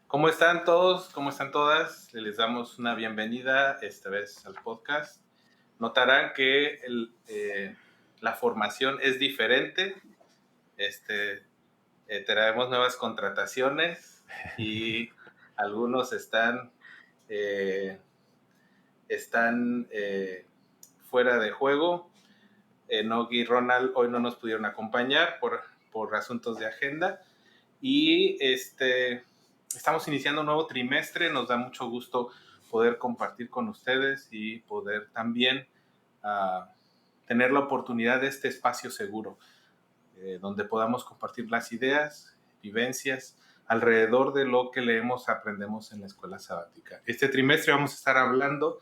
¿Cómo están todos? ¿Cómo están todas? Les damos una bienvenida esta vez al podcast. Notarán que la formación es diferente. Traemos nuevas contrataciones y algunos están fuera de juego. Nog y Ronald hoy no nos pudieron acompañar por asuntos de agenda. Y estamos iniciando un nuevo trimestre. Nos da mucho gusto poder compartir con ustedes y poder también tener la oportunidad de este espacio seguro, donde podamos compartir las ideas, vivencias, alrededor de lo que leemos, aprendemos en la escuela sabática. Este trimestre vamos a estar hablando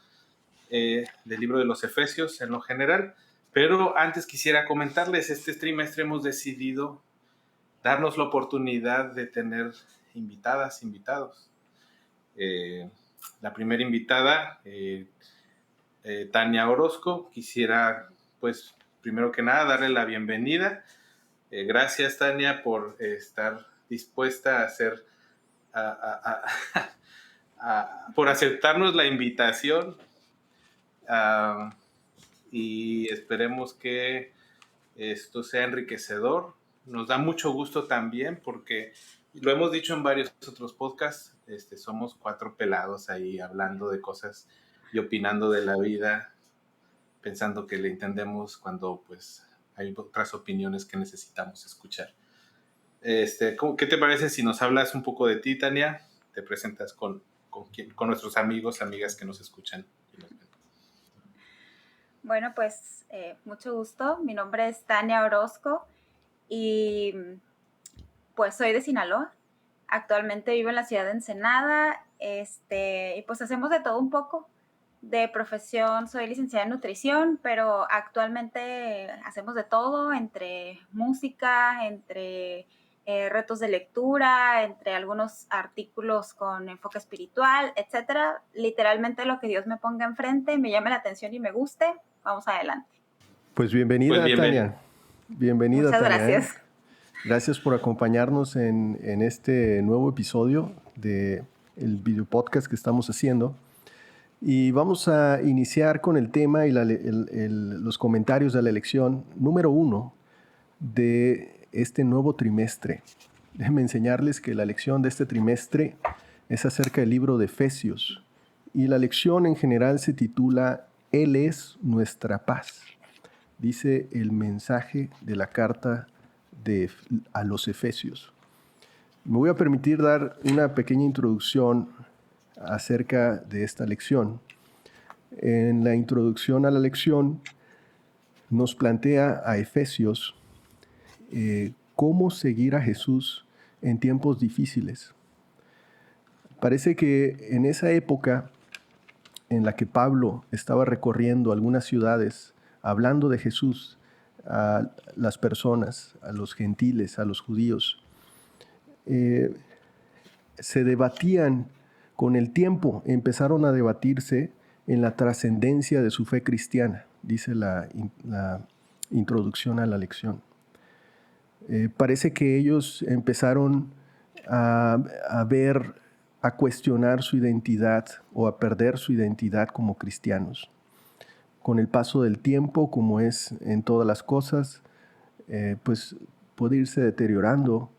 del libro de los Efesios en lo general, pero antes quisiera comentarles, este trimestre hemos decidido darnos la oportunidad de tener invitados. La primera invitada, Tania Orozco, quisiera, pues, primero que nada, darle la bienvenida. Gracias, Tania, por estar dispuesta a hacer, por aceptarnos la invitación, y esperemos que esto sea enriquecedor. Nos da mucho gusto también porque lo hemos dicho en varios otros podcasts, somos 4 pelados ahí hablando de cosas y opinando de la vida, pensando que le entendemos cuando pues hay otras opiniones que necesitamos escuchar. ¿Qué te parece si nos hablas un poco de ti, Tania? Te presentas con nuestros amigos, amigas que nos escuchan y nos ven. Bueno, pues mucho gusto. Mi nombre es Tania Orozco y pues soy de Sinaloa. Actualmente vivo en la ciudad de Ensenada y pues hacemos de todo un poco. De profesión soy licenciada en nutrición, pero actualmente hacemos de todo, entre música, entre retos de lectura, entre algunos artículos con enfoque espiritual, etcétera. Literalmente lo que Dios me ponga enfrente, me llame la atención y me guste, vamos adelante. Pues bienvenida, Tania. Bienvenida, Muchas Tania. gracias. Gracias por acompañarnos en este nuevo episodio del video podcast que estamos haciendo. Y vamos a iniciar con el tema y los comentarios de la lección número 1 de este nuevo trimestre. Déjenme enseñarles que la lección de este trimestre es acerca del libro de Efesios. Y la lección en general se titula Él es nuestra paz. Dice el mensaje de la carta a los Efesios. Me voy a permitir dar una pequeña introducción acerca de esta lección. En la introducción a la lección nos plantea a Efesios cómo seguir a Jesús en tiempos difíciles. Parece que en esa época en la que Pablo estaba recorriendo algunas ciudades hablando de Jesús a las personas, a los gentiles, a los judíos, se debatían con el tiempo, empezaron a debatirse en la trascendencia de su fe cristiana, dice la introducción a la lección. Parece que ellos empezaron a ver, a cuestionar su identidad o a perder su identidad como cristianos. Con el paso del tiempo, como es en todas las cosas, pues puede irse deteriorando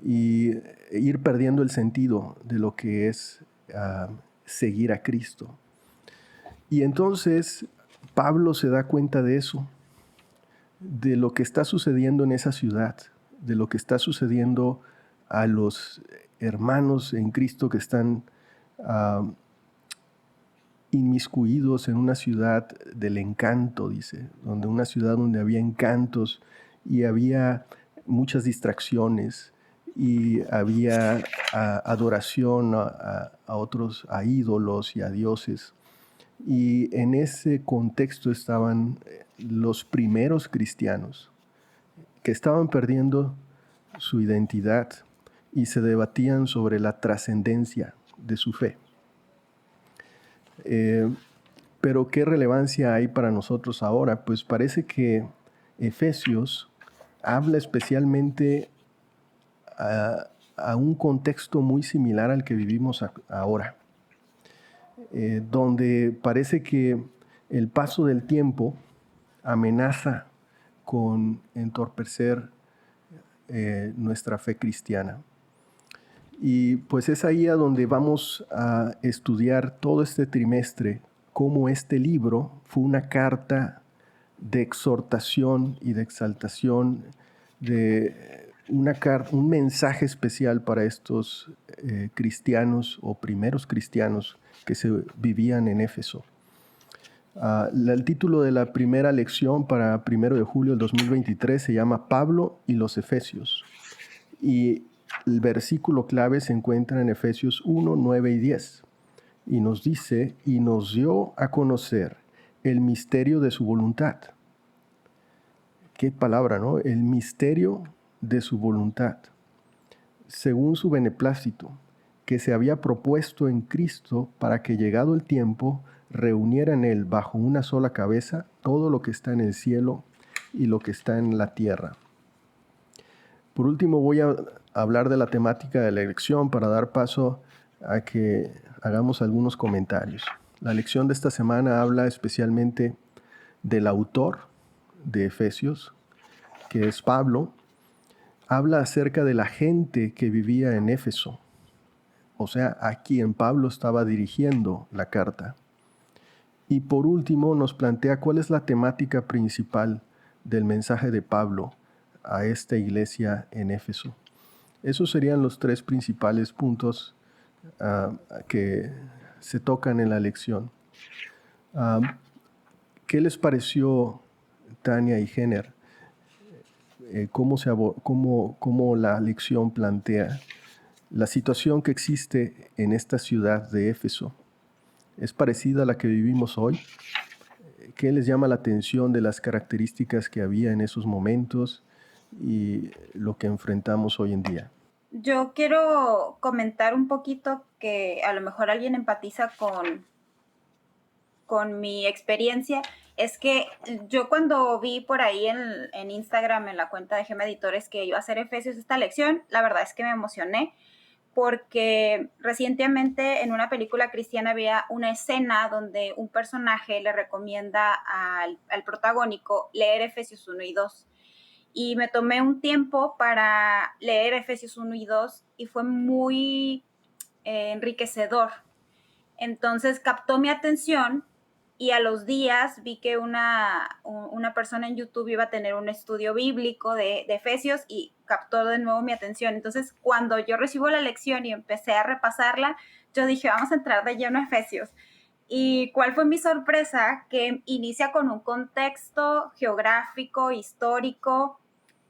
y ir perdiendo el sentido de lo que es seguir a Cristo. Y entonces Pablo se da cuenta de eso, de lo que está sucediendo en esa ciudad, de lo que está sucediendo a los hermanos en Cristo que están inmiscuidos en una ciudad del encanto, dice, una ciudad donde había encantos y había muchas distracciones y había adoración a otros, a ídolos y a dioses. Y en ese contexto estaban los primeros cristianos que estaban perdiendo su identidad y se debatían sobre la trascendencia de su fe. Pero ¿qué relevancia hay para nosotros ahora? Pues parece que Efesios habla especialmente a un contexto muy similar al que vivimos ahora, donde parece que el paso del tiempo amenaza con entorpecer nuestra fe cristiana. Y pues es ahí a donde vamos a estudiar todo este trimestre cómo este libro fue una carta de exhortación y de exaltación, de un mensaje especial para estos cristianos o primeros cristianos que se vivían en Éfeso. El título de la primera lección para 1 de julio del 2023 se llama Pablo y los Efesios. Y el versículo clave se encuentra en Efesios 1, 9 y 10. Y nos dice, y nos dio a conocer el misterio de su voluntad. Qué palabra, ¿no? El misterio de su voluntad, según su beneplácito, que se había propuesto en Cristo para que llegado el tiempo reuniera en él bajo una sola cabeza todo lo que está en el cielo y lo que está en la tierra. Por último, voy a hablar de la temática de la lección para dar paso a que hagamos algunos comentarios. La lección de esta semana habla especialmente del autor de Efesios, que es Pablo. Habla acerca de la gente que vivía en Éfeso, o sea, a quien Pablo estaba dirigiendo la carta. Y por último nos plantea cuál es la temática principal del mensaje de Pablo a esta iglesia en Éfeso. Esos serían los tres principales puntos que se tocan en la lección. ¿Qué les pareció, Tania y Jenner? ¿Cómo la lección plantea la situación que existe en esta ciudad de Éfeso? ¿Es parecida a la que vivimos hoy? ¿Qué les llama la atención de las características que había en esos momentos y lo que enfrentamos hoy en día? Yo quiero comentar un poquito que a lo mejor alguien empatiza con mi experiencia. Es que yo cuando vi por ahí en Instagram, en la cuenta de Gema Editores, que iba a hacer Efesios esta lección, la verdad es que me emocioné porque recientemente en una película cristiana había una escena donde un personaje le recomienda al protagónico leer Efesios 1 y 2. Y me tomé un tiempo para leer Efesios 1 y 2 y fue muy enriquecedor. Entonces captó mi atención y a los días vi que una persona en YouTube iba a tener un estudio bíblico de Efesios y captó de nuevo mi atención. Entonces, cuando yo recibo la lección y empecé a repasarla, yo dije, vamos a entrar de lleno a Efesios. ¿Y cuál fue mi sorpresa? Que inicia con un contexto geográfico, histórico,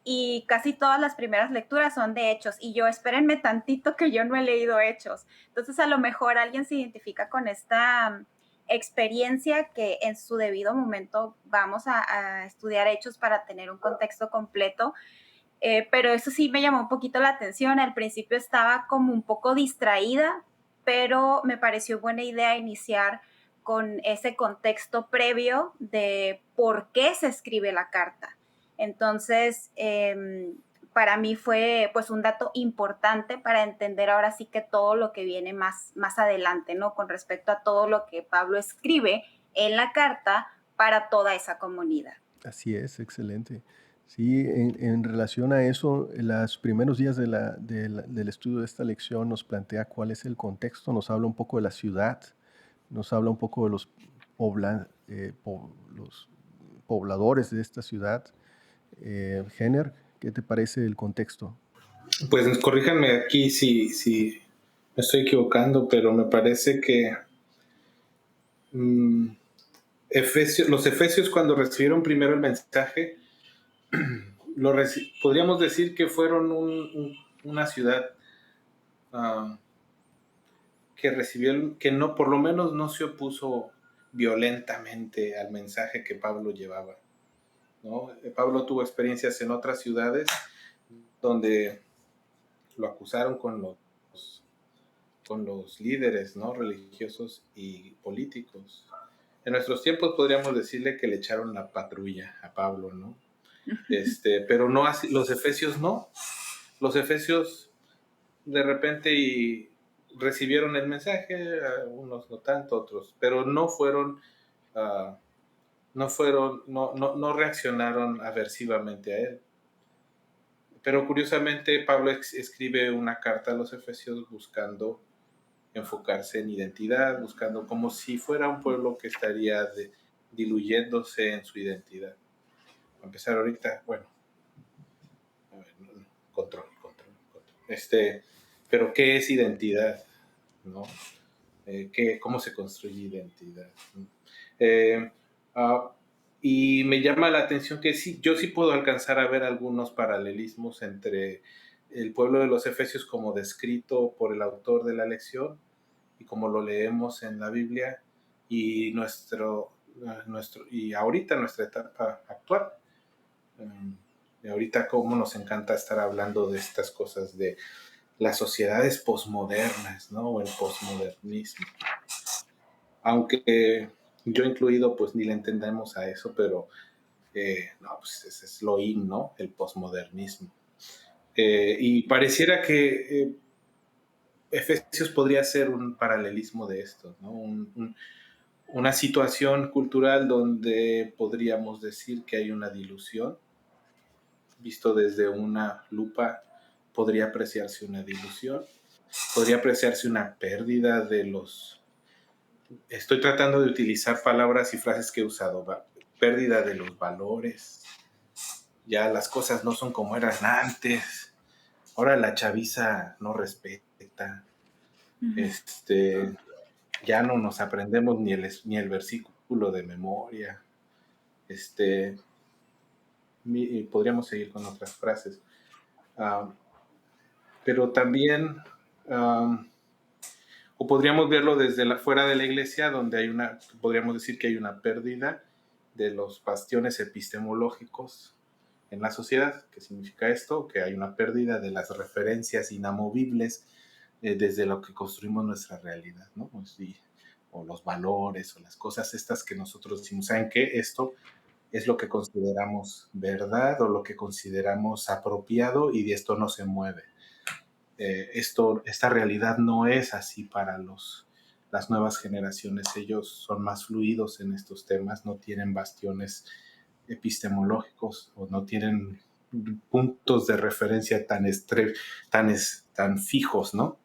y casi todas las primeras lecturas son de Hechos. Y yo, espérenme tantito que yo no he leído Hechos. Entonces, a lo mejor alguien se identifica con esta experiencia que en su debido momento vamos a estudiar Hechos para tener un contexto completo. Pero eso sí me llamó un poquito la atención. Al principio estaba como un poco distraída, pero me pareció buena idea iniciar con ese contexto previo de por qué se escribe la carta. Entonces, para mí fue pues un dato importante para entender ahora sí que todo lo que viene más adelante, ¿no? Con respecto a todo lo que Pablo escribe en la carta para toda esa comunidad. Así es, excelente. Sí, en relación a eso, los primeros días del estudio de esta lección nos plantea cuál es el contexto, nos habla un poco de la ciudad, nos habla un poco de los pobladores de esta ciudad. Jenner, ¿qué te parece el contexto? Pues corríjanme aquí si me estoy equivocando, pero me parece que los efesios cuando recibieron primero el mensaje, podríamos decir que fueron una ciudad que recibió, que no, por lo menos no se opuso violentamente al mensaje que Pablo llevaba, ¿no? Pablo tuvo experiencias en otras ciudades donde lo acusaron con los con los líderes, ¿no? Religiosos y políticos. En nuestros tiempos podríamos decirle que le echaron la patrulla a Pablo, ¿no? Pero no así, los efesios no. Los efesios de repente recibieron el mensaje, unos no tanto, otros, pero no fueron, no reaccionaron aversivamente a él. Pero curiosamente Pablo escribe una carta a los efesios buscando enfocarse en identidad, buscando como si fuera un pueblo que estaría diluyéndose en su identidad. A empezar ahorita, bueno, a ver, control. Pero ¿qué es identidad? ¿No? ¿Cómo se construye identidad? Y me llama la atención que sí, yo sí puedo alcanzar a ver algunos paralelismos entre el pueblo de los Efesios como descrito por el autor de la lección y como lo leemos en la Biblia y y ahorita nuestra etapa actual. Y ahorita cómo nos encanta estar hablando de estas cosas de las sociedades posmodernas, ¿no? O el posmodernismo. Aunque yo incluido, pues ni le entendemos a eso, pero no, pues ese es lo in, ¿no? El posmodernismo. Y pareciera que Efesios podría ser un paralelismo de esto, ¿no? Una situación cultural donde podríamos decir que hay una dilución. Visto desde una lupa, podría apreciarse una dilución, podría apreciarse una pérdida de los... Estoy tratando de utilizar palabras y frases que he usado. Pérdida de los valores. Ya las cosas no son como eran antes. Ahora la chaviza no respeta. Ya no nos aprendemos ni el versículo de memoria. Podríamos seguir con otras frases. Pero también, o podríamos verlo desde fuera de la iglesia, donde podríamos decir que hay una pérdida de los bastiones epistemológicos en la sociedad. ¿Qué significa esto? Que hay una pérdida de las referencias inamovibles desde lo que construimos nuestra realidad, ¿no? O los valores, o las cosas estas que nosotros decimos, ¿saben qué? Esto es lo que consideramos verdad o lo que consideramos apropiado y de esto no se mueve. Esta realidad no es así para las nuevas generaciones. Ellos son más fluidos en estos temas, no tienen bastiones epistemológicos o no tienen puntos de referencia tan fijos, ¿no?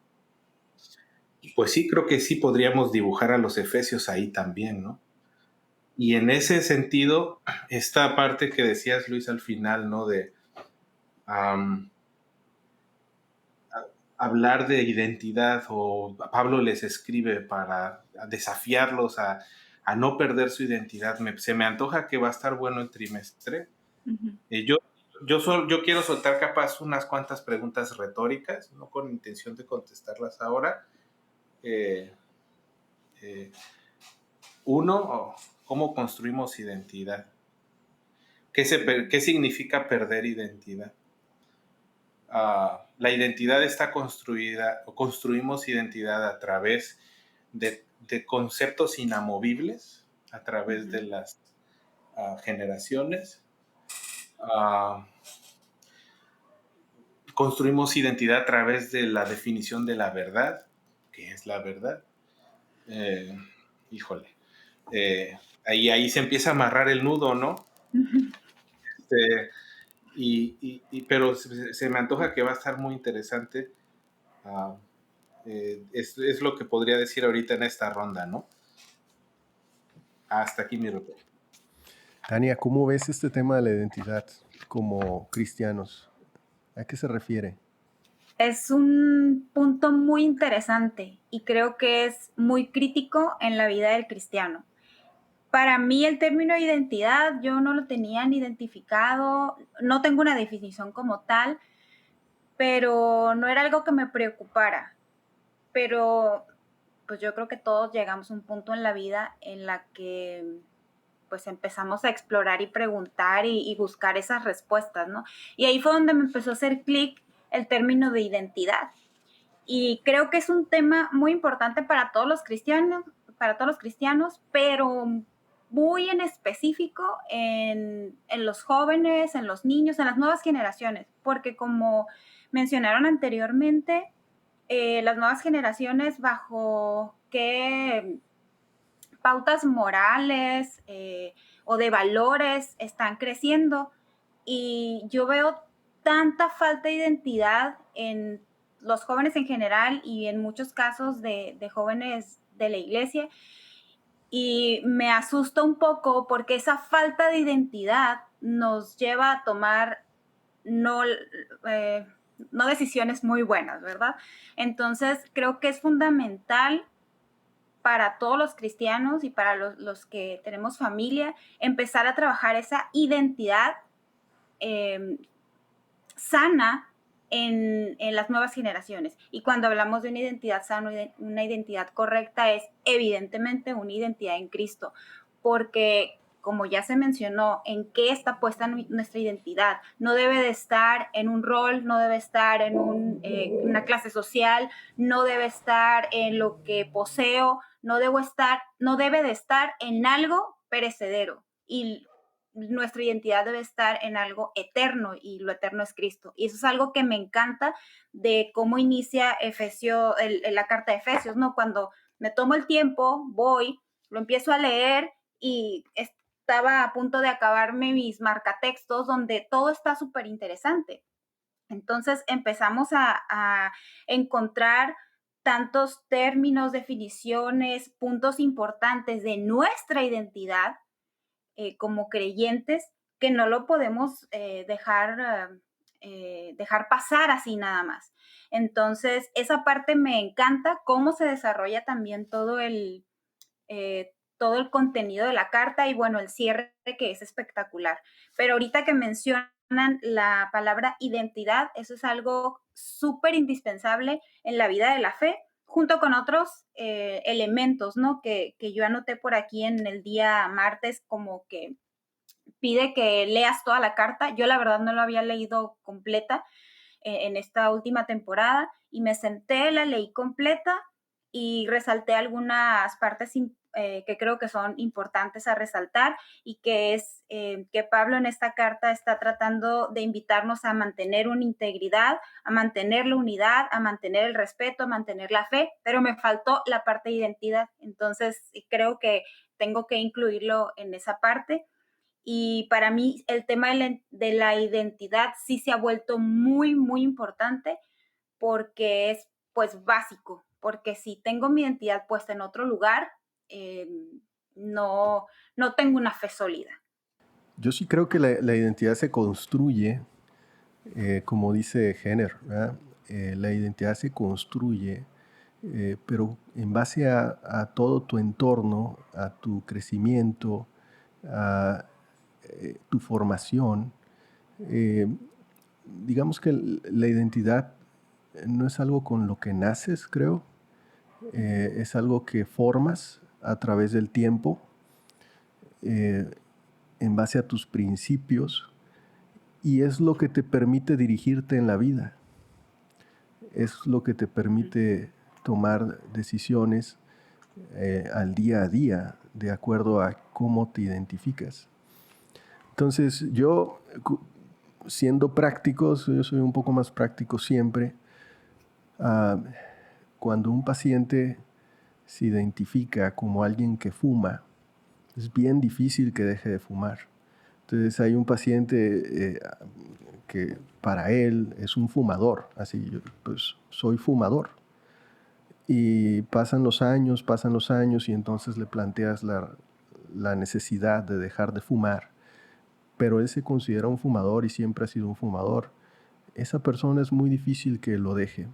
Pues sí, creo que sí podríamos dibujar a los efesios ahí también, ¿no? Y en ese sentido, esta parte que decías, Luis, al final, ¿no? De hablar de identidad, o Pablo les escribe para desafiarlos a no perder su identidad. Se me antoja que va a estar bueno el trimestre. Yo quiero soltar capaz unas cuantas preguntas retóricas, no con intención de contestarlas ahora. Uno, ¿cómo construimos identidad? ¿Qué significa perder identidad? La identidad está construida, o construimos identidad a través de conceptos inamovibles, a través de las generaciones. Construimos identidad a través de la definición de la verdad. ¿Qué es la verdad? Híjole. Ahí se empieza a amarrar el nudo, ¿no? Pero se me antoja que va a estar muy interesante. Es lo que podría decir ahorita en esta ronda, ¿no? Hasta aquí mi reporte. Tania, ¿cómo ves este tema de la identidad como cristianos? ¿A qué se refiere? Es un punto muy interesante y creo que es muy crítico en la vida del cristiano. Para mí el término identidad yo no lo tenía ni identificado, no tengo una definición como tal, pero no era algo que me preocupara. Pero pues yo creo que todos llegamos a un punto en la vida en la que pues empezamos a explorar y preguntar y buscar esas respuestas, ¿no? Y ahí fue donde me empezó a hacer clic el término de identidad. Y creo que es un tema muy importante para todos los cristianos, pero muy en específico en los jóvenes, en los niños, en las nuevas generaciones, porque como mencionaron anteriormente, las nuevas generaciones bajo qué pautas morales o de valores están creciendo, y yo veo tanta falta de identidad en los jóvenes en general y en muchos casos de jóvenes de la iglesia, y me asusta un poco porque esa falta de identidad nos lleva a tomar no, no decisiones muy buenas, ¿verdad? Entonces creo que es fundamental para todos los cristianos y para los que tenemos familia, empezar a trabajar esa identidad eh, sana en las nuevas generaciones. Y cuando hablamos de una identidad sana, una identidad correcta, es evidentemente una identidad en Cristo, porque como ya se mencionó, ¿en qué está puesta nuestra identidad? No debe de estar en un rol, no debe estar en una clase social, no debe estar en lo que poseo, no debe de estar en algo perecedero. Y nuestra identidad debe estar en algo eterno, y lo eterno es Cristo. Y eso es algo que me encanta de cómo inicia la carta de Efesios, ¿no? Cuando me tomo el tiempo, voy, lo empiezo a leer, y estaba a punto de acabarme mis marcatextos donde todo está súper interesante. Entonces empezamos a encontrar tantos términos, definiciones, puntos importantes de nuestra identidad como creyentes, que no lo podemos dejar pasar así nada más. Entonces, esa parte me encanta, cómo se desarrolla también todo el contenido de la carta, y bueno, el cierre, que es espectacular. Pero ahorita que mencionan la palabra identidad, eso es algo súper indispensable en la vida de la fe, junto con otros elementos, ¿no? Que yo anoté por aquí en el día martes, como que pide que leas toda la carta. Yo la verdad no la había leído completa en esta última temporada, y me senté, la leí completa y resalté algunas partes que creo que son importantes a resaltar, y que es que Pablo en esta carta está tratando de invitarnos a mantener una integridad, a mantener la unidad, a mantener el respeto, a mantener la fe, pero me faltó la parte de identidad. Entonces creo que tengo que incluirlo en esa parte. Y para mí el tema de la identidad sí se ha vuelto muy, muy importante, porque es pues básico, porque si tengo mi identidad puesta en otro lugar, eh, no, no tengo una fe sólida. Yo sí creo que la identidad se construye, como dice Jenner, ¿verdad? La identidad se construye, pero en base a todo tu entorno, a tu crecimiento, a tu formación. Digamos que la identidad no es algo con lo que naces, creo. Es algo que formas a través del tiempo, en base a tus principios, y es lo que te permite dirigirte en la vida. Es lo que te permite tomar decisiones al día a día, de acuerdo a cómo te identificas. Entonces, yo, siendo prácticos, yo soy un poco más práctico siempre. Cuando un paciente se identifica como alguien que fuma, es bien difícil que deje de fumar. Entonces hay un paciente que para él es un fumador, así, pues soy fumador. Y pasan los años, y entonces le planteas la necesidad de dejar de fumar, pero él se considera un fumador y siempre ha sido un fumador. Esa persona es muy difícil que lo deje.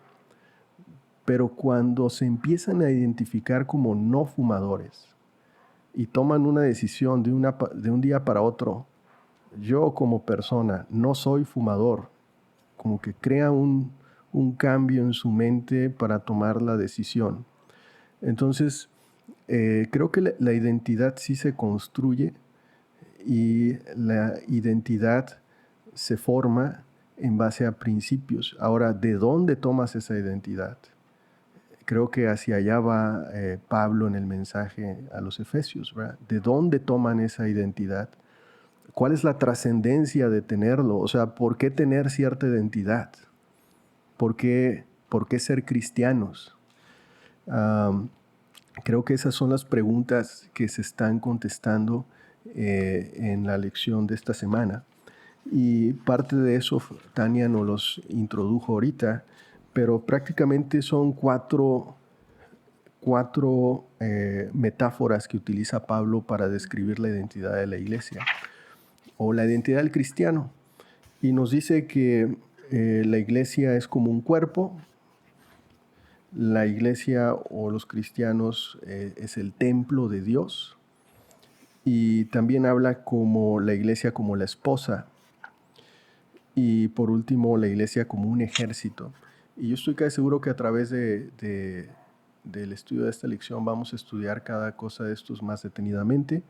Pero cuando se empiezan a identificar como no fumadores y toman una decisión de un día para otro, yo como persona no soy fumador, como que crea un cambio en su mente para tomar la decisión. Entonces, creo que la identidad sí se construye, y la identidad se forma en base a principios. Ahora, ¿de dónde tomas esa identidad? creo que hacia allá va Pablo en el mensaje a los Efesios, ¿verdad? ¿De dónde toman esa identidad? ¿Cuál es la trascendencia de tenerlo? O sea, ¿por qué tener cierta identidad? ¿Por qué ser cristianos? Creo que esas son las preguntas que se están contestando en la lección de esta semana. Y parte de eso Tania nos los introdujo ahorita, pero prácticamente son cuatro metáforas que utiliza Pablo para describir la identidad de la iglesia o la identidad del cristiano. Y nos dice que la iglesia es como un cuerpo, la iglesia o los cristianos es el templo de Dios, y también habla como la iglesia como la esposa, y por último la iglesia como un ejército. Y yo estoy casi seguro que a través del estudio de esta lección vamos a estudiar cada cosa de estos más detenidamente,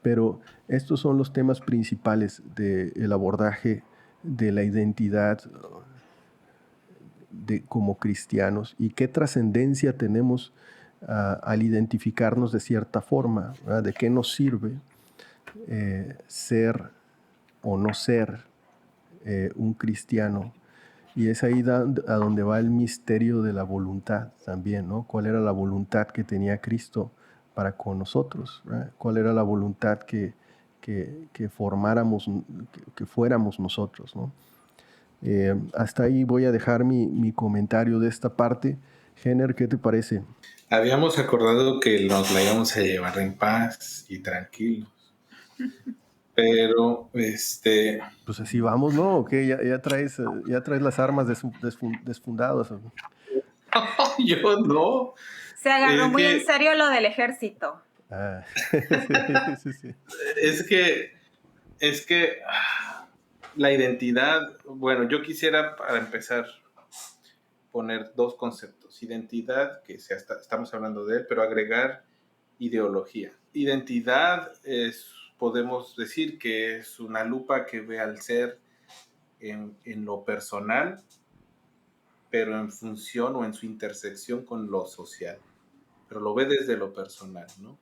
pero estos son los temas principales del abordaje de la identidad como cristianos y qué trascendencia tenemos al identificarnos de cierta forma, ¿verdad? De qué nos sirve ser o no ser un cristiano. Y es ahí a donde va el misterio de la voluntad también, ¿no? ¿Cuál era la voluntad que tenía Cristo para con nosotros, ¿verdad? ¿Cuál era la voluntad que formáramos, que fuéramos nosotros, ¿no? Hasta ahí voy a dejar mi comentario de esta parte. Jenner, ¿qué te parece? Habíamos acordado que nos la íbamos a llevar en paz y tranquilos. Pero, Pues así vamos, ¿no? ¿O qué? Ya traes las armas desfundadas. yo no. Se agarró Es muy en que, serio lo del ejército. Ah, sí. es que la identidad, bueno, yo quisiera para empezar poner dos conceptos. Identidad, que estamos hablando de él, pero agregar ideología. Identidad podemos decir que es una lupa que ve al ser en lo personal, pero en función o en su intersección con lo social. Pero lo ve desde lo personal, ¿no?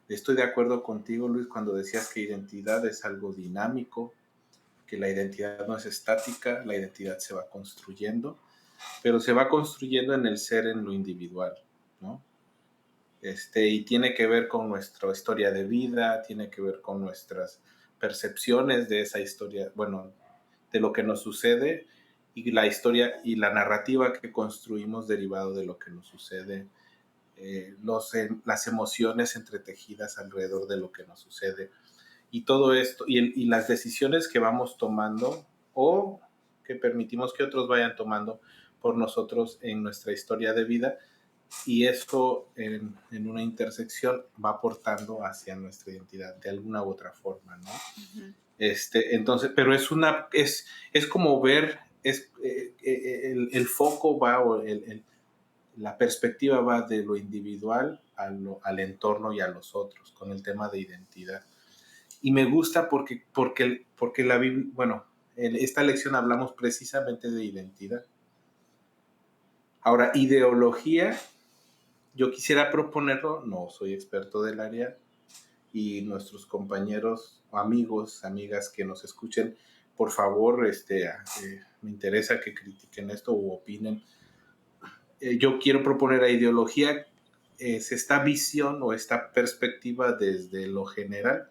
Estoy de acuerdo contigo, Luis, cuando decías que identidad es algo dinámico, que la identidad no es estática, la identidad se va construyendo, pero se va construyendo en el ser, en lo individual, ¿no? Y tiene que ver con nuestra historia de vida, tiene que ver con nuestras percepciones de esa historia, bueno, de lo que nos sucede, y la historia y la narrativa que construimos derivado de lo que nos sucede, las emociones entretejidas alrededor de lo que nos sucede, y todo esto, y las decisiones que vamos tomando o que permitimos que otros vayan tomando por nosotros en nuestra historia de vida, y esto en una intersección va aportando hacia nuestra identidad de alguna u otra forma, ¿no? Uh-huh. Entonces, pero es como ver, el foco va, o la perspectiva va de lo individual al entorno y a los otros, con el tema de identidad. Y me gusta porque la Biblia, bueno, en esta lección hablamos precisamente de identidad. Ahora, ideología, yo quisiera proponerlo, no soy experto del área, y nuestros compañeros, amigos, amigas que nos escuchen, por favor, me interesa que critiquen esto o opinen. Yo quiero proponer a ideología, es esta visión o esta perspectiva desde lo general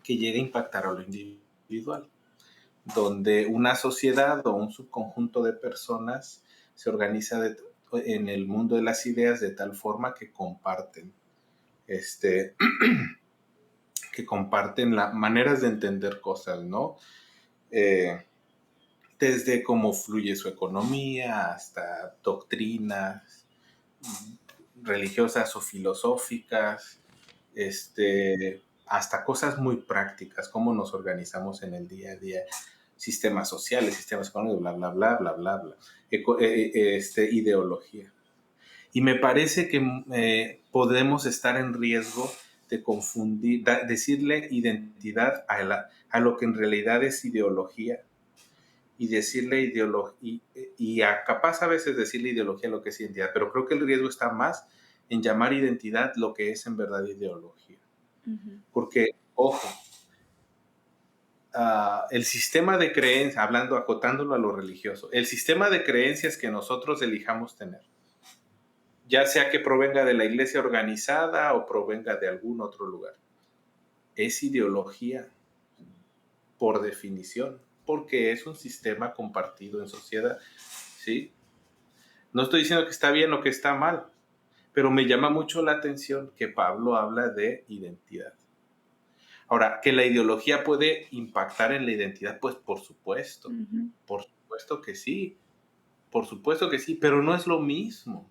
que llegue a impactar a lo individual, donde una sociedad o un subconjunto de personas se organiza en el mundo de las ideas de tal forma que comparten las maneras de entender cosas, ¿no? Desde cómo fluye su economía hasta doctrinas religiosas o filosóficas, hasta cosas muy prácticas, cómo nos organizamos en el día a día, sistemas sociales, sistemas económicos, bla, bla, bla, bla, bla, bla, ideología. Y me parece que podemos estar en riesgo de confundir, decirle identidad a lo que en realidad es ideología, y decirle ideología, y capaz a veces decirle ideología lo que es identidad, pero creo que el riesgo está más en llamar identidad lo que es en verdad ideología. Ujú. Porque, ojo, el sistema de creencias, acotándolo a lo religioso, el sistema de creencias que nosotros elijamos tener, ya sea que provenga de la iglesia organizada o provenga de algún otro lugar, es ideología por definición, porque es un sistema compartido en sociedad, ¿sí? No estoy diciendo que está bien o que está mal, pero me llama mucho la atención que Pablo habla de identidad. Ahora, que la ideología puede impactar en la identidad, pues por supuesto por supuesto que sí, pero no es lo mismo.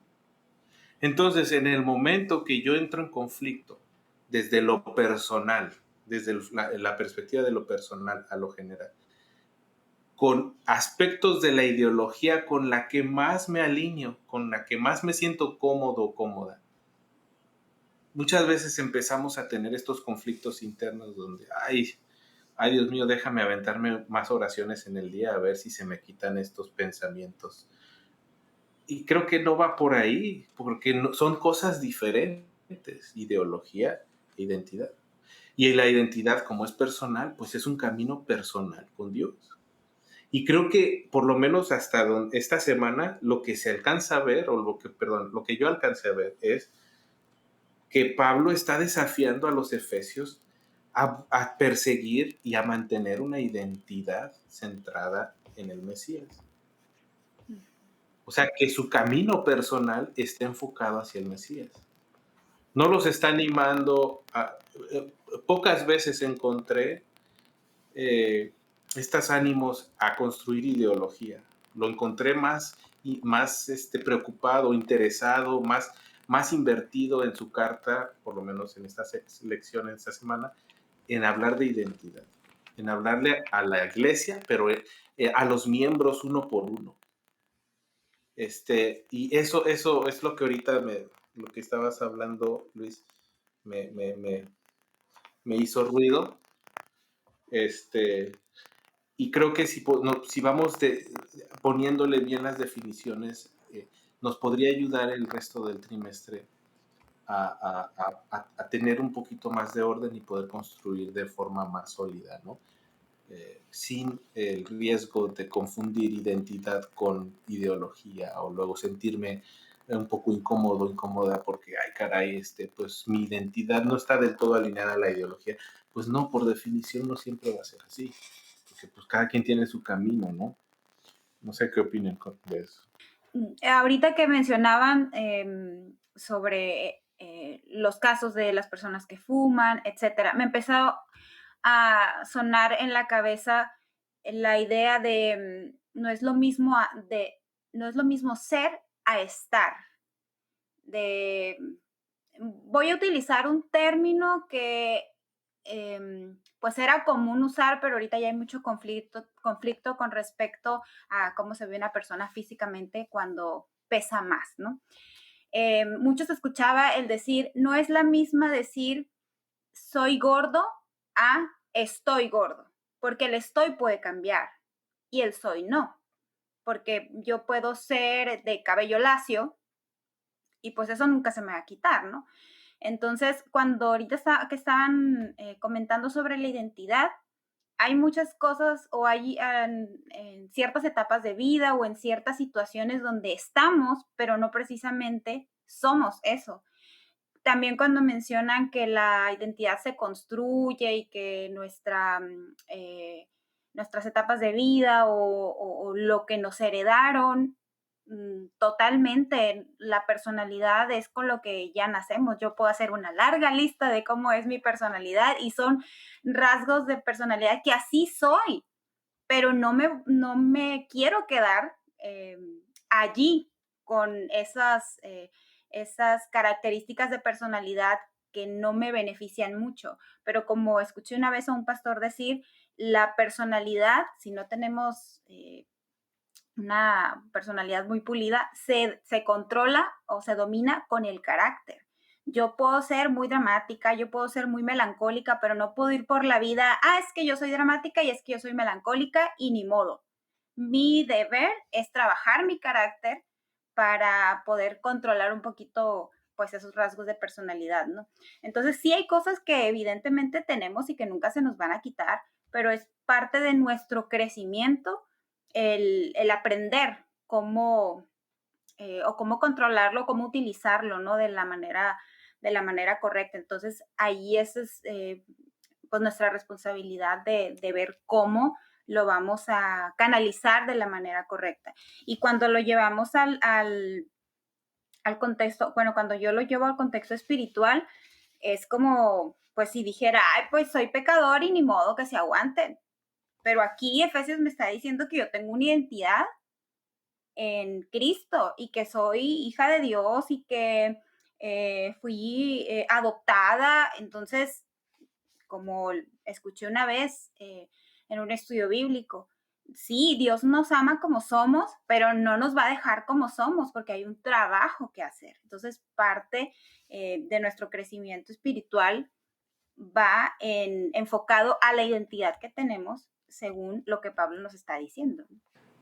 Entonces, en el momento que yo entro en conflicto desde lo personal, desde la perspectiva de lo personal a lo general, con aspectos de la ideología con la que más me alineo, con la que más me siento cómodo o cómoda, muchas veces empezamos a tener estos conflictos internos donde, ay Dios mío, déjame aventarme más oraciones en el día a ver si se me quitan estos pensamientos. Y creo que no va por ahí, porque son cosas diferentes, ideología e identidad. Y la identidad, como es personal, pues es un camino personal con Dios. Y creo que por lo menos hasta esta semana lo que se alcanza a ver, o lo que yo alcancé a ver es que Pablo está desafiando a los efesios a perseguir y a mantener una identidad centrada en el Mesías. O sea, que su camino personal esté enfocado hacia el Mesías. No los está animando pocas veces encontré estos ánimos a construir ideología. Lo encontré más preocupado, interesado, más invertido en su carta, por lo menos en esta lección, en esta semana, en hablar de identidad, en hablarle a la iglesia, pero a los miembros uno por uno. Y eso es lo que ahorita lo que estabas hablando, Luis, me hizo ruido. Y creo que si vamos poniéndole bien las definiciones, nos podría ayudar el resto del trimestre a tener un poquito más de orden y poder construir de forma más sólida, ¿no? Sin el riesgo de confundir identidad con ideología o luego sentirme un poco incómoda porque, ay caray, pues mi identidad no está del todo alineada a la ideología. Pues no, por definición no siempre va a ser así, porque pues cada quien tiene su camino, ¿no? No sé qué opinan de eso. Ahorita que mencionaban sobre los casos de las personas que fuman, etcétera, me empezó a sonar en la cabeza la idea de no es lo mismo ser a estar. Voy a utilizar un término que pues era común usar, pero ahorita ya hay mucho conflicto con respecto a cómo se ve una persona físicamente cuando pesa más, ¿no? Muchos escuchaba el decir, no es la misma decir soy gordo a estoy gordo, porque el estoy puede cambiar y el soy no, porque yo puedo ser de cabello lacio y pues eso nunca se me va a quitar, ¿no? Entonces, cuando ahorita que estaban comentando sobre la identidad, hay muchas cosas o hay en ciertas etapas de vida o en ciertas situaciones donde estamos, pero no precisamente somos eso. También cuando mencionan que la identidad se construye y que nuestras etapas de vida o lo que nos heredaron, totalmente la personalidad es con lo que ya nacemos. Yo puedo hacer una larga lista de cómo es mi personalidad y son rasgos de personalidad que así soy, pero no me quiero quedar allí con esas características de personalidad que no me benefician mucho. Pero como escuché una vez a un pastor decir, la personalidad, si no tenemos una personalidad muy pulida, se controla o se domina con el carácter. Yo puedo ser muy dramática, yo puedo ser muy melancólica, pero no puedo ir por la vida, es que yo soy dramática y es que yo soy melancólica y ni modo. mi deber es trabajar mi carácter para poder controlar un poquito pues esos rasgos de personalidad, ¿no? Entonces sí hay cosas que evidentemente tenemos y que nunca se nos van a quitar, pero es parte de nuestro crecimiento el aprender cómo o cómo controlarlo, cómo utilizarlo, ¿no? De la manera correcta. Entonces ahí es pues nuestra responsabilidad de ver cómo lo vamos a canalizar de la manera correcta. Y cuando lo llevamos al contexto, bueno, cuando yo lo llevo al contexto espiritual, es como, pues si dijera, ay, pues soy pecador y ni modo que se aguanten. Pero aquí Efesios me está diciendo que yo tengo una identidad en Cristo y que soy hija de Dios y que fui adoptada. Entonces, como escuché una vez en un estudio bíblico, sí, Dios nos ama como somos, pero no nos va a dejar como somos porque hay un trabajo que hacer. Entonces, parte de nuestro crecimiento espiritual va enfocado a la identidad que tenemos según lo que Pablo nos está diciendo.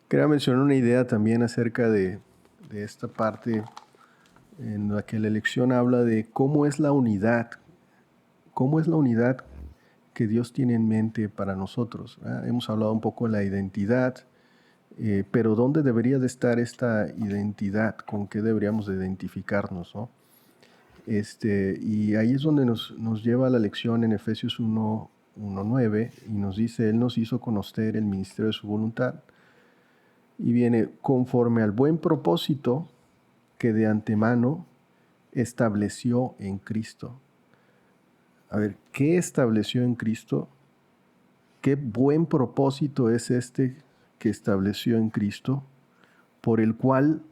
Quería mencionar una idea también acerca de esta parte en la que la lección habla de cómo es la unidad que Dios tiene en mente para nosotros. Hemos hablado un poco de la identidad, pero ¿dónde debería de estar esta identidad? ¿Con qué deberíamos de identificarnos, ¿no? Y ahí es donde nos lleva la lección en Efesios 1:9 y nos dice, Él nos hizo conocer el ministerio de su voluntad. Y viene, conforme al buen propósito que de antemano estableció en Cristo. A ver, ¿qué estableció en Cristo? ¿Qué buen propósito es este que estableció en Cristo, por el cual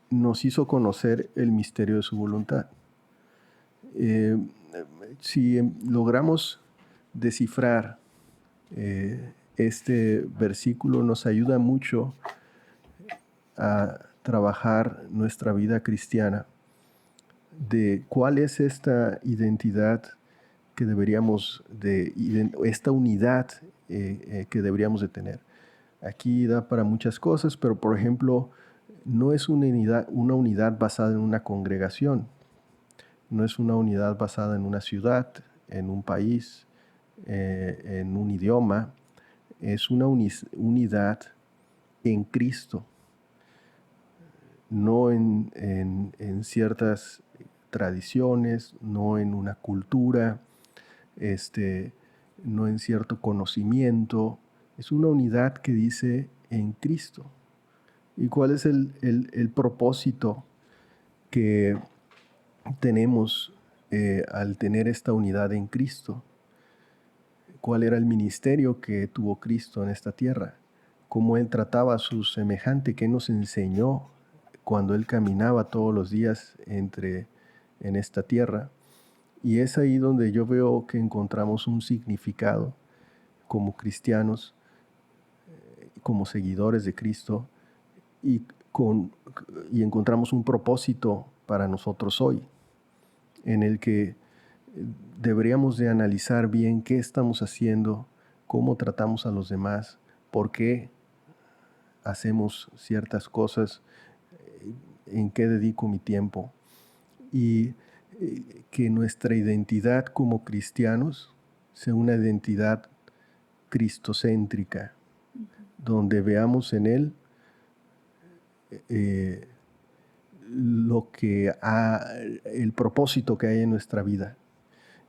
nos hizo conocer el misterio de su voluntad? Si logramos descifrar este versículo, nos ayuda mucho a trabajar nuestra vida cristiana, de cuál es esta identidad que deberíamos esta unidad que deberíamos de tener. Aquí da para muchas cosas, pero por ejemplo, no es una unidad basada en una congregación, no es una unidad basada en una ciudad, en un país, en un idioma, es una unidad en Cristo, no en ciertas tradiciones, no en una cultura, no en cierto conocimiento. Es una unidad que dice en Cristo. ¿Y cuál es el propósito que tenemos al tener esta unidad en Cristo? ¿Cuál era el ministerio que tuvo Cristo en esta tierra? ¿Cómo Él trataba a su semejante? ¿Qué nos enseñó cuando Él caminaba todos los días en esta tierra? Y es ahí donde yo veo que encontramos un significado como cristianos, como seguidores de Cristo, y encontramos un propósito para nosotros hoy, en el que deberíamos de analizar bien qué estamos haciendo, cómo tratamos a los demás, por qué hacemos ciertas cosas, en qué dedico mi tiempo, y que nuestra identidad como cristianos sea una identidad cristocéntrica, donde veamos en Él el propósito que hay en nuestra vida.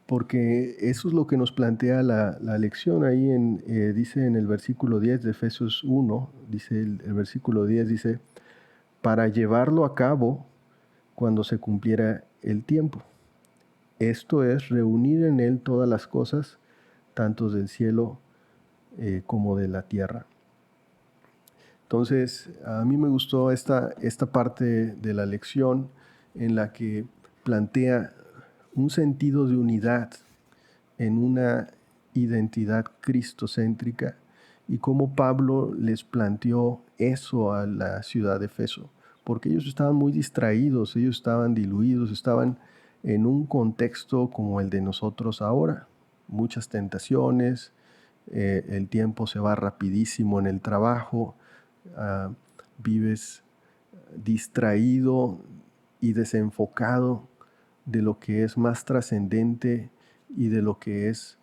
Porque eso es lo que nos plantea la lección ahí dice en el versículo 10 de Efesios 1, dice el versículo 10, dice, para llevarlo a cabo cuando se cumpliera el tiempo. Esto es reunir en Él todas las cosas, tanto del cielo como de la tierra. Entonces, a mí me gustó esta parte de la lección en la que plantea un sentido de unidad en una identidad cristocéntrica y cómo Pablo les planteó eso a la ciudad de Efeso, porque ellos estaban muy distraídos, ellos estaban diluidos, estaban en un contexto como el de nosotros ahora, muchas tentaciones, el tiempo se va rapidísimo en el trabajo, vives distraído y desenfocado de lo que es más trascendente y de lo que es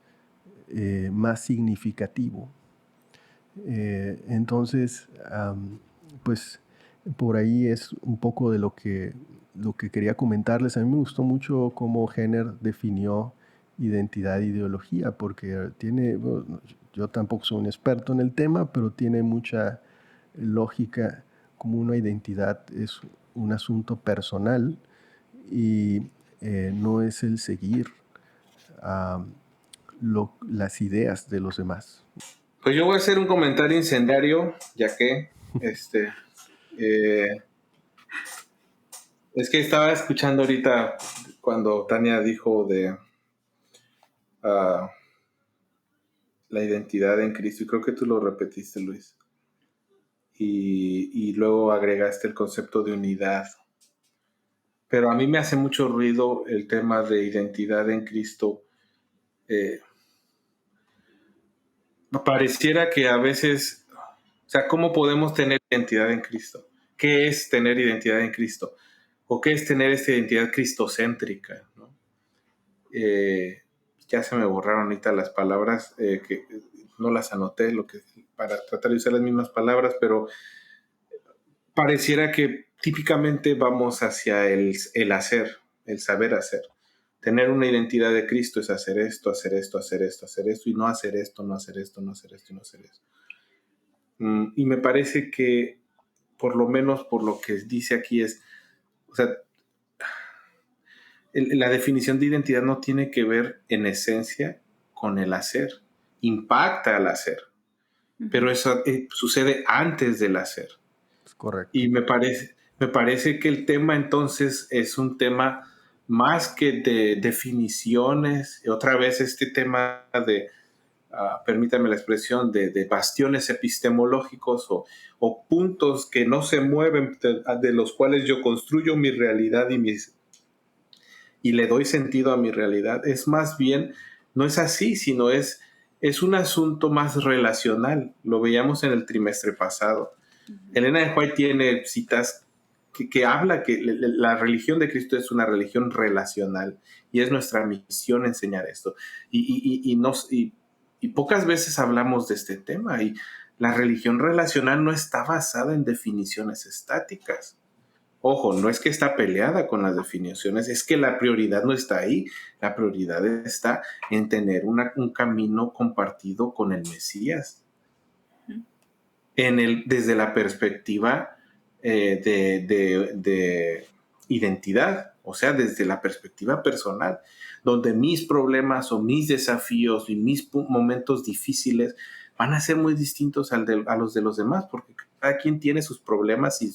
más significativo. Entonces, pues por ahí es un poco de lo que quería comentarles. A mí me gustó mucho cómo Jenner definió identidad e ideología, porque bueno, yo tampoco soy un experto en el tema, pero tiene mucha lógica. Como una identidad es un asunto personal y no es el seguir las ideas de los demás. Pues yo voy a hacer un comentario incendiario, ya que es que estaba escuchando ahorita cuando Tania dijo de la identidad en Cristo, y creo que tú lo repetiste, Luis, y luego agregaste el concepto de unidad. Pero a mí me hace mucho ruido el tema de identidad en Cristo. Pareciera que a veces, o sea, ¿cómo podemos tener identidad en Cristo? ¿Qué es tener identidad en Cristo? ¿O qué es tener esta identidad cristocéntrica, ¿no? Ya se me borraron ahorita las palabras, que no las anoté para tratar de usar las mismas palabras, pero pareciera que típicamente vamos hacia el hacer, el saber hacer. Tener una identidad de Cristo es hacer esto, hacer esto, hacer esto, hacer esto, y no hacer esto, no hacer esto, no hacer esto, y no hacer esto. Y me parece que, por lo menos por lo que dice aquí es, o sea, la definición de identidad no tiene que ver en esencia con el hacer. Impacta al hacer, pero eso sucede antes del hacer. Es correcto. Y me parece que el tema entonces es un tema más que de definiciones, y otra vez este tema de, permítame la expresión, de bastiones epistemológicos o puntos que no se mueven, de los cuales yo construyo mi realidad y le doy sentido a mi realidad. Es más bien, no es así, sino es un asunto más relacional. Lo veíamos en el trimestre pasado. Elena de White tiene citas que habla que la religión de Cristo es una religión relacional y es nuestra misión enseñar esto. Y pocas veces hablamos de este tema, y la religión relacional no está basada en definiciones estáticas. Ojo, no es que está peleada con las definiciones, es que la prioridad no está ahí. La prioridad está en tener un camino compartido con el Mesías. Desde la perspectiva de identidad, o sea, desde la perspectiva personal, donde mis problemas o mis desafíos y mis momentos difíciles van a ser muy distintos a los de los demás, porque cada quien tiene sus problemas y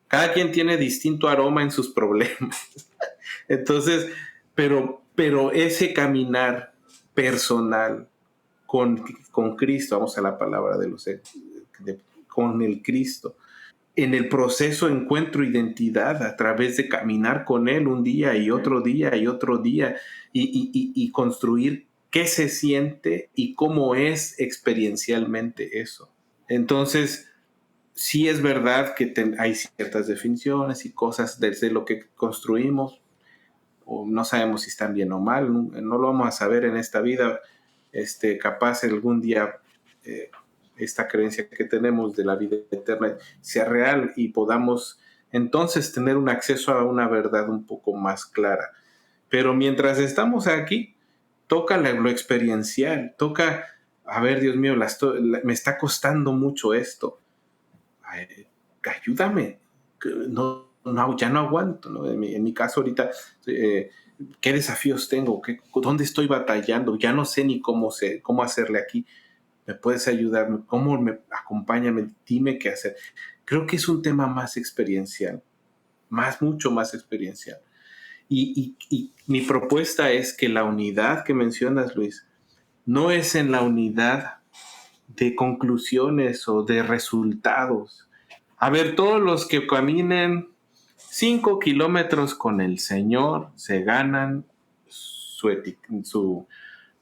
cada quien tiene distinto aroma en sus problemas. Entonces, pero ese caminar personal con Cristo, vamos a la palabra con el Cristo, en el proceso encuentro identidad a través de caminar con Él un día y otro día y otro día, y construir qué se siente y cómo es experiencialmente eso. Entonces, sí es verdad que hay ciertas definiciones y cosas desde lo que construimos, o no sabemos si están bien o mal, no lo vamos a saber en esta vida. Capaz algún día esta creencia que tenemos de la vida eterna sea real y podamos entonces tener un acceso a una verdad un poco más clara. Pero mientras estamos aquí, toca lo experiencial, toca, a ver, Dios mío, me está costando mucho esto. Ayúdame, no, ya no aguanto, ¿no? En mi caso ahorita, ¿qué desafíos tengo? ¿Dónde estoy batallando? Ya no sé ni cómo hacerle aquí. ¿Me puedes ayudar? Acompáñame, dime qué hacer. Creo que es un tema más experiencial, mucho más experiencial. Y mi propuesta es que la unidad que mencionas, Luis, no es en la unidad de conclusiones o de resultados. A ver, todos los que caminen 5 kilómetros con el Señor se ganan su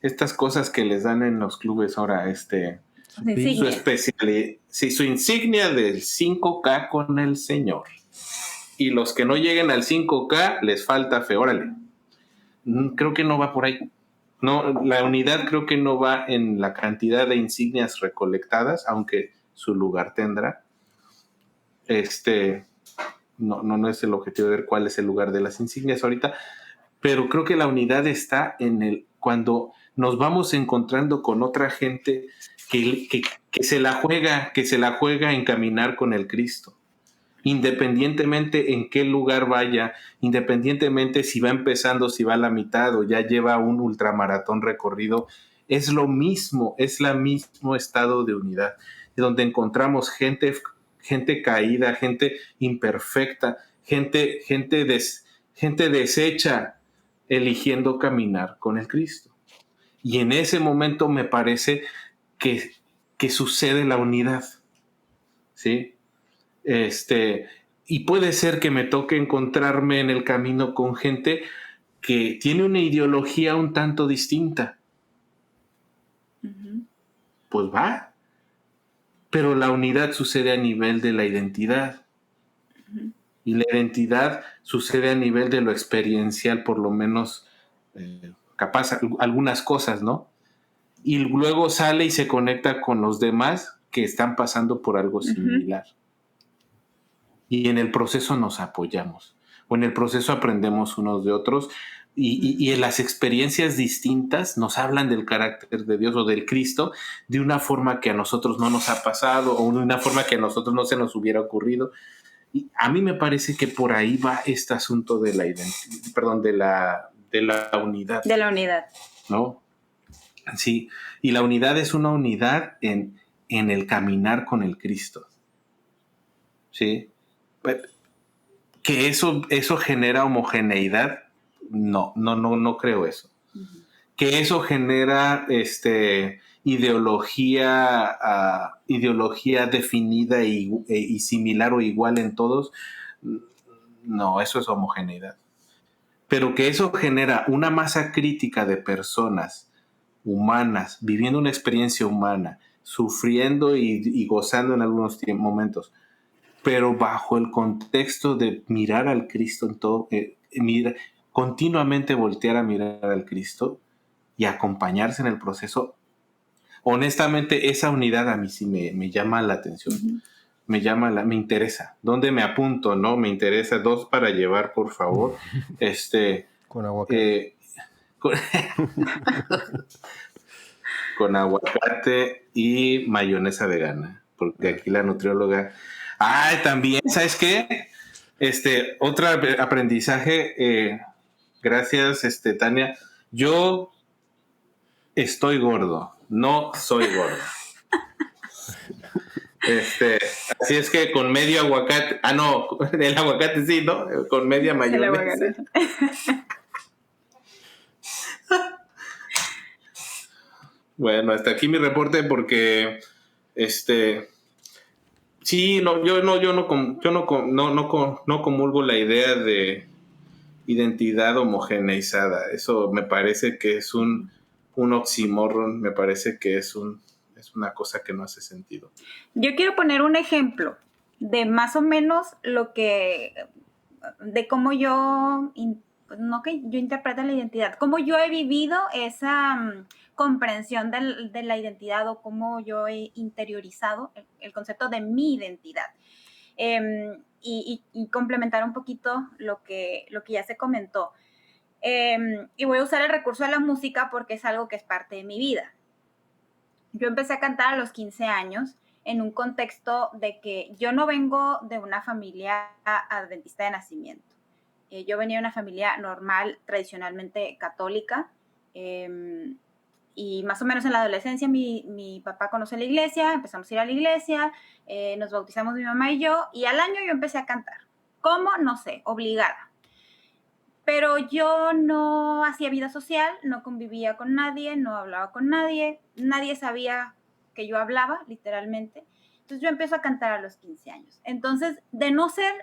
estas cosas que les dan en los clubes ahora, su insignia del 5K con el Señor. Y los que no lleguen al 5K les falta fe, órale. Creo que no va por ahí. No, la unidad creo que no va en la cantidad de insignias recolectadas, aunque su lugar tendrá. No es el objetivo de ver cuál es el lugar de las insignias ahorita, pero creo que la unidad está cuando nos vamos encontrando con otra gente que se la juega en caminar con el Cristo. Independientemente en qué lugar vaya, independientemente si va empezando, si va a la mitad o ya lleva un ultramaratón recorrido, es lo mismo, es el mismo estado de unidad, donde encontramos gente caída, gente imperfecta, gente deshecha, eligiendo caminar con el Cristo. Y en ese momento me parece que sucede la unidad, ¿sí? Y puede ser que me toque encontrarme en el camino con gente que tiene una ideología un tanto distinta. Uh-huh. Pues va. Pero la unidad sucede a nivel de la identidad. Uh-huh. Y la identidad sucede a nivel de lo experiencial, por lo menos capaz algunas cosas, ¿no? Y luego sale y se conecta con los demás que están pasando por algo similar. Uh-huh. Y en el proceso nos apoyamos, o en el proceso aprendemos unos de otros, y en las experiencias distintas nos hablan del carácter de Dios o del Cristo de una forma que a nosotros no nos ha pasado, o de una forma que a nosotros no se nos hubiera ocurrido. Y a mí me parece que por ahí va este asunto de la unidad. De la unidad. ¿No? Sí, y la unidad es una unidad en el caminar con el Cristo. ¿Sí? Que eso genera homogeneidad, no creo eso. Uh-huh. Que eso genera ideología definida y similar o igual en todos, no, eso es homogeneidad. Pero que eso genera una masa crítica de personas humanas, viviendo una experiencia humana, sufriendo y gozando en algunos momentos, pero bajo el contexto de mirar al Cristo en todo, continuamente voltear a mirar al Cristo y acompañarse en el proceso. Honestamente, esa unidad a mí sí me llama la atención. Uh-huh. Me interesa. ¿Dónde me apunto? ¿No? Me interesa. 2 para llevar, por favor. Con aguacate. Con aguacate y mayonesa vegana. Porque aquí la nutrióloga... también, ¿sabes qué? Otro aprendizaje, gracias, Tania. Yo estoy gordo, no soy gordo. Así es que con medio aguacate, el aguacate sí, ¿no? Con media mayonesa. Bueno, hasta aquí mi reporte porque, sí, no, yo no comulgo la idea de identidad homogeneizada. Eso me parece que es un oxímoron, me parece que es una cosa que no hace sentido. Yo quiero poner un ejemplo de más o menos de cómo yo interpreto la identidad, cómo yo he vivido esa comprensión de la identidad o cómo yo he interiorizado el concepto de mi identidad. Y complementar un poquito lo que ya se comentó. Y voy a usar el recurso de la música porque es algo que es parte de mi vida. Yo empecé a cantar a los 15 años en un contexto de que yo no vengo de una familia adventista de nacimiento. Yo venía de una familia normal, tradicionalmente católica, y más o menos en la adolescencia mi papá conoce la iglesia, empezamos a ir a la iglesia, nos bautizamos mi mamá y yo, y al año yo empecé a cantar. ¿Cómo? No sé, obligada. Pero yo no hacía vida social, no convivía con nadie, no hablaba con nadie, nadie sabía que yo hablaba, literalmente. Entonces yo empiezo a cantar a los 15 años. Entonces, de no ser,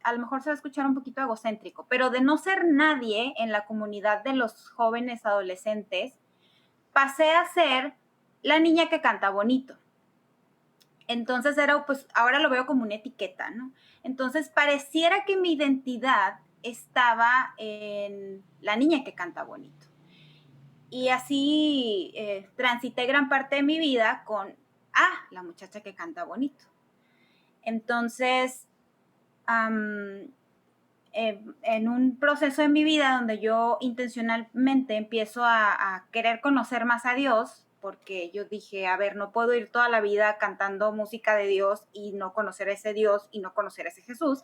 a lo mejor se va a escuchar un poquito egocéntrico, pero de no ser nadie en la comunidad de los jóvenes adolescentes, pasé a ser la niña que canta bonito. Entonces pues ahora lo veo como una etiqueta, ¿no? Entonces pareciera que mi identidad estaba en la niña que canta bonito. Y así transité gran parte de mi vida con, la muchacha que canta bonito. Entonces, en un proceso de mi vida donde yo intencionalmente empiezo a querer conocer más a Dios, porque yo dije, a ver, no puedo ir toda la vida cantando música de Dios y no conocer a ese Dios y no conocer a ese Jesús.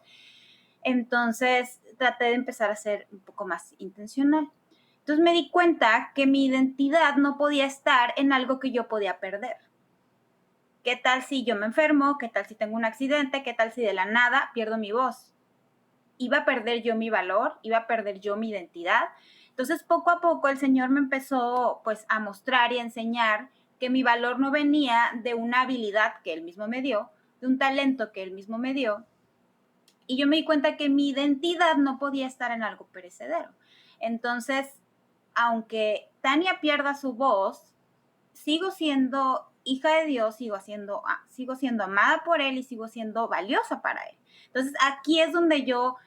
Entonces traté de empezar a ser un poco más intencional. Entonces me di cuenta que mi identidad no podía estar en algo que yo podía perder. ¿Qué tal si yo me enfermo? ¿Qué tal si tengo un accidente? ¿Qué tal si de la nada pierdo mi voz? Iba a perder yo mi valor, iba a perder yo mi identidad. Entonces, poco a poco el Señor me empezó pues a mostrar y a enseñar que mi valor no venía de una habilidad que Él mismo me dio, de un talento que Él mismo me dio. Y yo me di cuenta que mi identidad no podía estar en algo perecedero. Entonces, aunque Tania pierda su voz, sigo siendo hija de Dios, sigo siendo amada por Él y sigo siendo valiosa para Él. Entonces, aquí es donde yo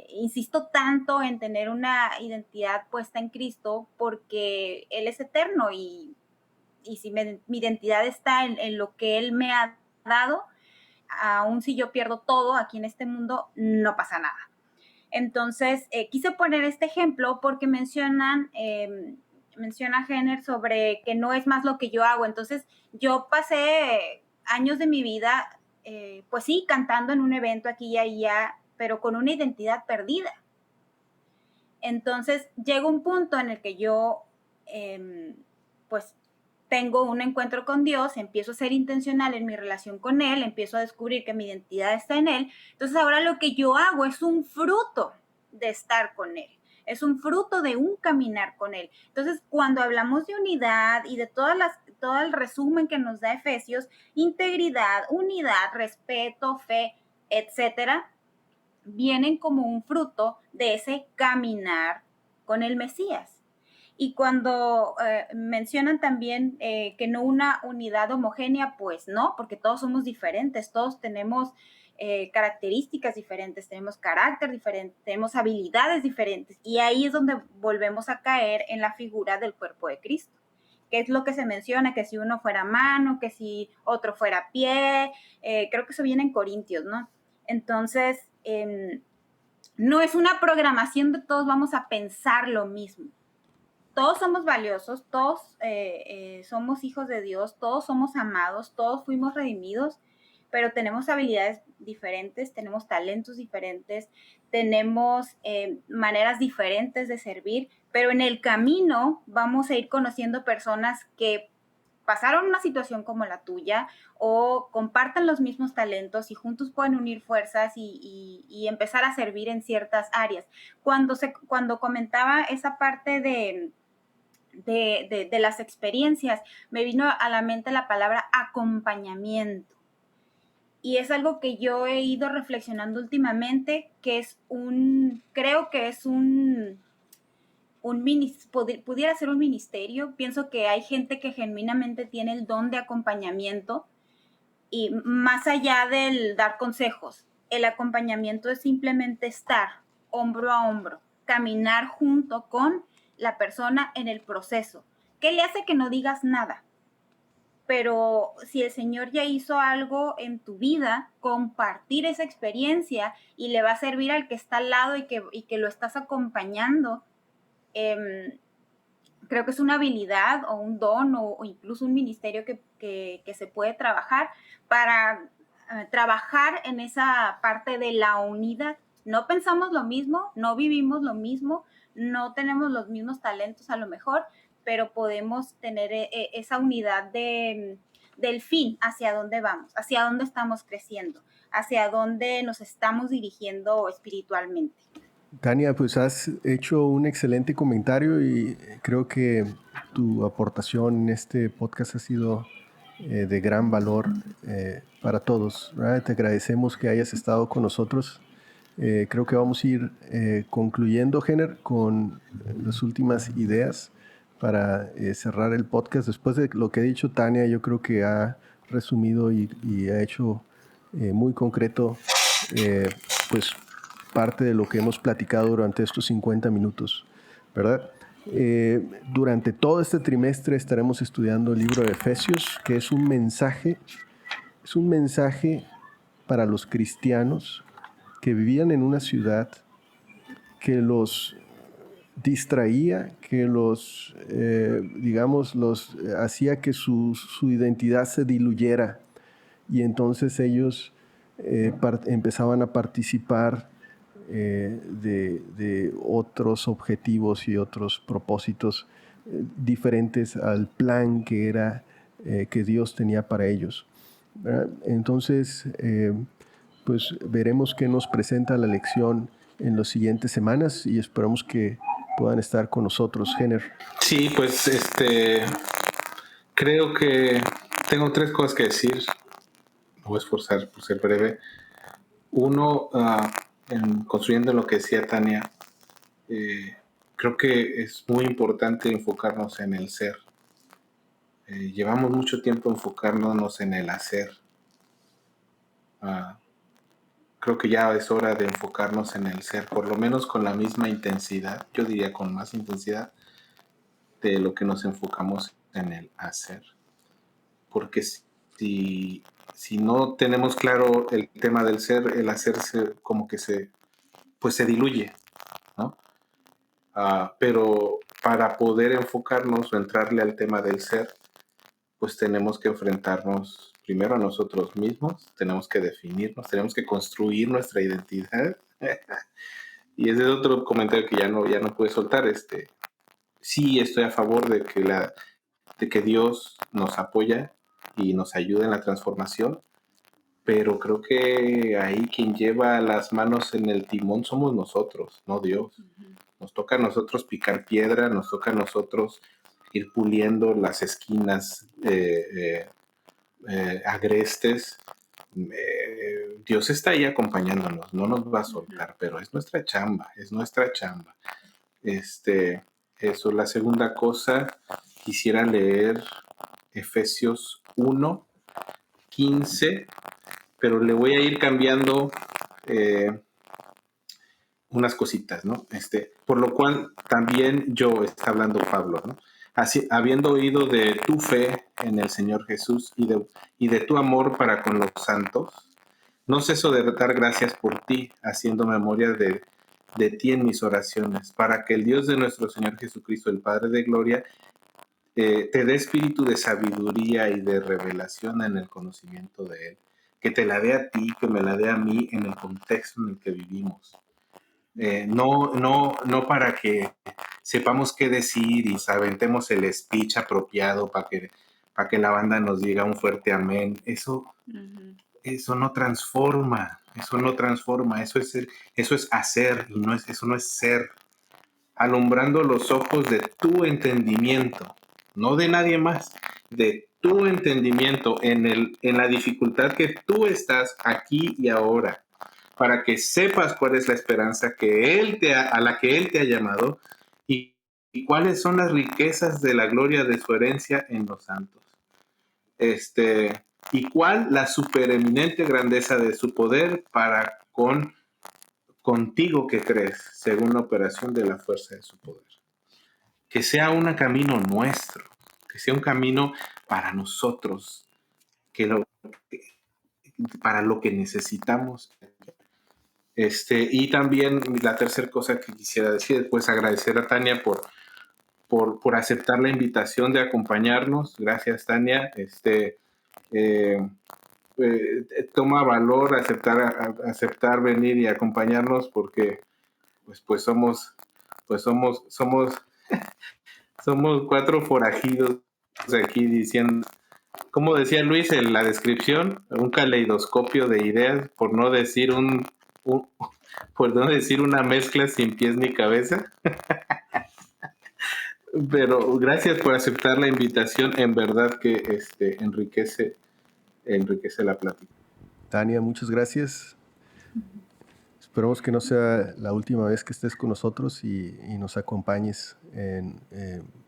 insisto tanto en tener una identidad puesta en Cristo, porque Él es eterno y si mi identidad está en lo que Él me ha dado, aun si yo pierdo todo aquí en este mundo, no pasa nada. Entonces, quise poner este ejemplo porque menciona Jenner sobre que no es más lo que yo hago. Entonces, yo pasé años de mi vida, pues sí, cantando en un evento aquí y allá, pero con una identidad perdida. Entonces, llega un punto en el que yo, pues, tengo un encuentro con Dios, empiezo a ser intencional en mi relación con Él, empiezo a descubrir que mi identidad está en Él. Entonces, ahora lo que yo hago es un fruto de estar con Él. Es un fruto de un caminar con Él. Entonces, cuando hablamos de unidad y de todo el resumen que nos da Efesios, integridad, unidad, respeto, fe, etcétera, vienen como un fruto de ese caminar con el Mesías. Y cuando mencionan también que no una unidad homogénea, pues no, porque todos somos diferentes, todos tenemos características diferentes, tenemos carácter diferente, tenemos habilidades diferentes. Y ahí es donde volvemos a caer en la figura del cuerpo de Cristo, que es lo que se menciona, que si uno fuera mano, que si otro fuera pie, creo que eso viene en Corintios, ¿no? Entonces, no es una programación de todos vamos a pensar lo mismo. Todos somos valiosos, todos somos hijos de Dios, todos somos amados, todos fuimos redimidos, pero tenemos habilidades diferentes, tenemos talentos diferentes, tenemos maneras diferentes de servir, pero en el camino vamos a ir conociendo personas que pasaron una situación como la tuya o comparten los mismos talentos y juntos pueden unir fuerzas y empezar a servir en ciertas áreas. Cuando comentaba esa parte de las experiencias, me vino a la mente la palabra acompañamiento. Y es algo que yo he ido reflexionando últimamente, que creo que es pudiera ser un ministerio. Pienso que hay gente que genuinamente tiene el don de acompañamiento y más allá del dar consejos, el acompañamiento es simplemente estar hombro a hombro, caminar junto con la persona en el proceso. ¿Qué le hace que no digas nada? Pero si el Señor ya hizo algo en tu vida, compartir esa experiencia y le va a servir al que está al lado y que lo estás acompañando. Creo que es una habilidad o un don o incluso un ministerio que se puede trabajar para trabajar en esa parte de la unidad. No pensamos lo mismo, no vivimos lo mismo, no tenemos los mismos talentos a lo mejor, pero podemos tener esa unidad del fin, hacia dónde vamos, hacia dónde estamos creciendo, hacia dónde nos estamos dirigiendo espiritualmente. Tania, pues has hecho un excelente comentario y creo que tu aportación en este podcast ha sido de gran valor para todos, ¿verdad? Te agradecemos que hayas estado con nosotros. Creo que vamos a ir concluyendo, Jenner, con las últimas ideas para cerrar el podcast. Después de lo que ha dicho Tania, yo creo que ha resumido y ha hecho muy concreto pues parte de lo que hemos platicado durante estos 50 minutos, ¿verdad? Durante todo este trimestre estaremos estudiando el libro de Efesios, que es un mensaje para los cristianos que vivían en una ciudad que los distraía, que los, digamos, los hacía que su identidad se diluyera, y entonces ellos empezaban a participar de otros objetivos y otros propósitos diferentes al plan que era que Dios tenía para ellos, ¿verdad? Entonces, pues veremos qué nos presenta la lección en las siguientes semanas y esperamos que puedan estar con nosotros. Jenner. Sí, pues creo que tengo 3 cosas que decir. Me voy a esforzar por ser breve. Uno, construyendo lo que decía Tania, creo que es muy importante enfocarnos en el ser. Llevamos mucho tiempo enfocándonos en el hacer. Creo que ya es hora de enfocarnos en el ser, por lo menos con la misma intensidad, yo diría con más intensidad de lo que nos enfocamos en el hacer. Porque si no tenemos claro el tema del ser, el hacerse como que se diluye, ¿no? Pero para poder enfocarnos o entrarle al tema del ser, pues tenemos que enfrentarnos primero a nosotros mismos, tenemos que definirnos, tenemos que construir nuestra identidad. Y ese es otro comentario que ya no pude soltar. Sí estoy a favor de que Dios nos apoya y nos ayuda en la transformación, pero creo que ahí quien lleva las manos en el timón somos nosotros, no Dios. Nos toca a nosotros picar piedra, nos toca a nosotros ir puliendo las esquinas agrestes. Dios está ahí acompañándonos, no nos va a soltar, pero es nuestra chamba, es nuestra chamba. Eso. La segunda cosa, quisiera leer Efesios 1:15, pero le voy a ir cambiando unas cositas, ¿no? Por lo cual también yo, está hablando Pablo, ¿no? Así, habiendo oído de tu fe en el Señor Jesús y de tu amor para con los santos, no ceso de dar gracias por ti, haciendo memoria de ti en mis oraciones, para que el Dios de nuestro Señor Jesucristo, el Padre de Gloria, te dé espíritu de sabiduría y de revelación en el conocimiento de Él, que te la dé a ti, que me la dé a mí en el contexto en el que vivimos. No para que sepamos qué decir y aventemos el speech apropiado para que la banda nos diga un fuerte amén. Eso no transforma, eso es hacer y eso no es ser. Alumbrando los ojos de tu entendimiento, no de nadie más, de tu entendimiento en la dificultad que tú estás aquí y ahora, para que sepas cuál es la esperanza a la que Él te ha llamado y cuáles son las riquezas de la gloria de su herencia en los santos. Y cuál la supereminente grandeza de su poder para contigo que crees, según la operación de la fuerza de su poder. Que sea un camino nuestro, que sea un camino para nosotros, para lo que necesitamos. Y también la tercera cosa que quisiera decir, pues agradecer a Tania por aceptar la invitación de acompañarnos. Gracias, Tania. Toma valor aceptar venir y acompañarnos porque pues somos 4 forajidos aquí diciendo, como decía Luis en la descripción, un caleidoscopio de ideas, por no decir una mezcla sin pies ni cabeza. Pero gracias por aceptar la invitación, en verdad que enriquece la plática. Tania, muchas gracias. Esperamos que no sea la última vez que estés con nosotros y nos acompañes en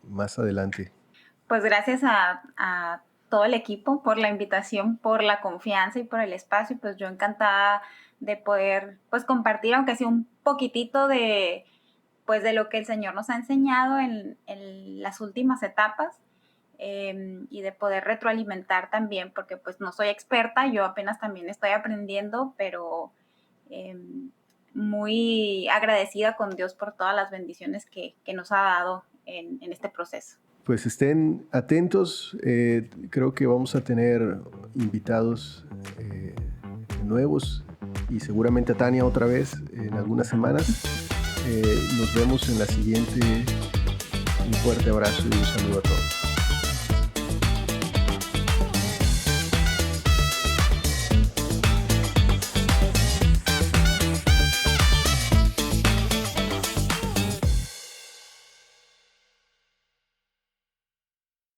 más adelante. Pues gracias a todo el equipo por la invitación, por la confianza y por el espacio. Pues yo encantada de poder pues compartir, aunque sea un poquitito de lo que el Señor nos ha enseñado en las últimas etapas, y de poder retroalimentar también, porque pues no soy experta, yo apenas también estoy aprendiendo, pero muy agradecida con Dios por todas las bendiciones que nos ha dado en este proceso. Pues estén atentos, creo que vamos a tener invitados nuevos y seguramente a Tania otra vez en algunas semanas. Nos vemos en la siguiente. Un fuerte abrazo y un saludo a todos.